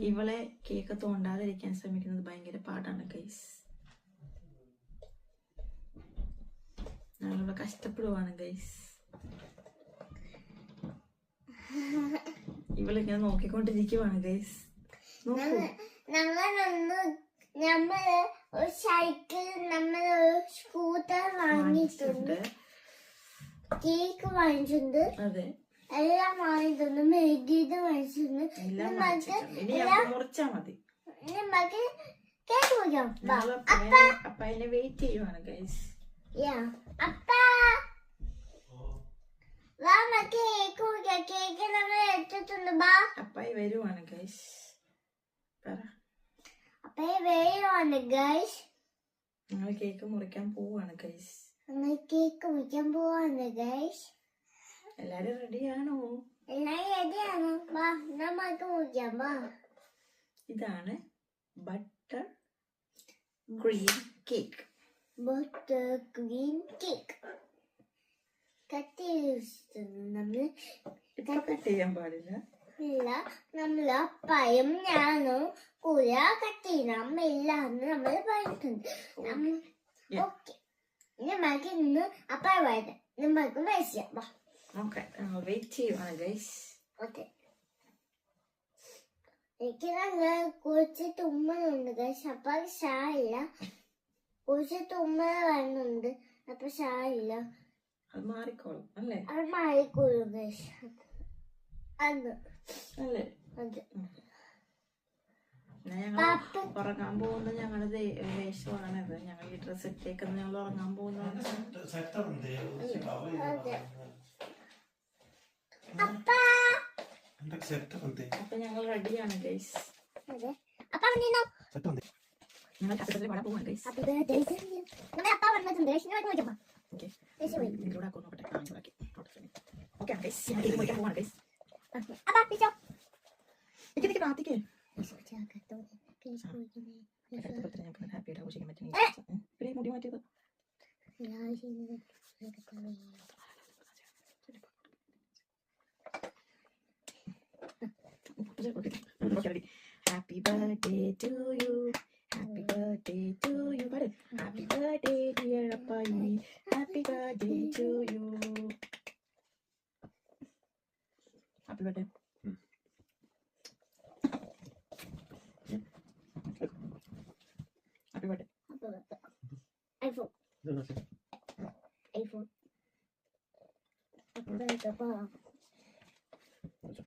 ഇവളെ കേക്ക് തോണ്ടാതിരിക്കാൻ ശ്രമിക്കുന്നത് ഭയങ്കര പാടാണ് ഗൈസ്. ഞങ്ങളിവിടെ കഷ്ടപ്പെടുവാണ് ഗൈസ്. ഇവളിങ്ങനെ നോക്കിക്കൊണ്ടിരിക്കുവാണ് ഗൈസ്. നമ്മള് ഒരു സൈക്കിൾ, നമ്മള് സ്കൂട്ടർ വാങ്ങിയിട്ടുണ്ട്, കേക്ക് വാങ്ങിച്ചിട്ടുണ്ട്, അതെ എല്ലാം വാങ്ങിയിട്ടുണ്ട്, മെഴുകിയത് വാങ്ങിച്ചിട്ടുണ്ട്. മുറിച്ചാ മതി. നമുക്ക് കേക്ക് മുറിക്കാം. അപ്പനെ വെയിറ്റ് ചെയ്യുവാണ് ഗൈസ്. അപ്പാ വാ, നമുക്ക് കേക്ക് മുറിക്കാം. കേക്ക് നമ്മൾ എടുത്തിട്ടുണ്ട്. ബാ, അപ്പായി വരുവാണ് ഗൈസ്. പറ. അപ്പായി വരുവാണ് ഗൈസ്. ഞങ്ങൾ കേക്ക് മുറിക്കാൻ പോവാണ് ഗൈസ്. നമ്മൾ കേക്ക് മുറിക്കാൻ പോവാണ് ഗൈസ്. എല്ലാരും റെഡിയാണോ? എല്ലാരും റെഡിയാണോ? വാ, നമുക്ക് മുറിക്കാം. വാ. ഇതാണ് butter cream cake. Butter cream cake cut നമ്മള് കട്ട് ചെയ്യാൻ പാടില്ല. ഇല്ല, നമ്മള് അപ്പായും ഞാനും കൂടെ കട്ട് ചെയ്യണം ഇല്ലാന്ന് നമ്മള് പറഞ്ഞിട്ടുണ്ട്. ഓക്കെ, നമുക്ക് ഇന്ന് അപ്പായ വരാം. നമുക്ക് മേടിക്കാം. വാ, വെയിറ്റ് ചെയ്യുവാണ് ഗൈസ്. ഓക്കെ. എനിക്ക് നല്ല കുറച്ച് തുമ്മലുണ്ട് ഗൈസ്. അപ്പൊ ഷായില്ല, കുറച്ച് തുമ്മൽ വരുന്നുണ്ട്. അപ്പൊ ഷായില്ല, അത് മാറിക്കോളും അല്ലേ? അത് മാറിക്കോളും ഗൈസ്. അത് അല്ലേ? അതെ. ഞങ്ങൾ ഉറങ്ങാൻ പോകുന്ന ഞങ്ങളുടെ വേഷമാണിത്. ഞങ്ങൾ ഈ ഡ്രസ് ഇട്ടേക്കുന്ന ഞങ്ങൾ ഉറങ്ങാൻ പോകുന്നതാണ്. അപ്പൊ ഞങ്ങൾ റെഡിയാണ് ഗൈസ്. ഞങ്ങൾ കപ്പത്തിൽ പാടാൻ പോവാണ് ഗൈസ്. പ്രാർത്ഥിക്കേ. ഹാപ്പിയായിട്ട് ആഘോഷിക്കാൻ പറ്റും. മുടി മാറ്റിയത് Happy birthday to you. Happy birthday to you. Happy birthday dear Appai. Happy birthday to you. Happy birthday. Happy birthday. iPhone. iPhone. Happy birthday.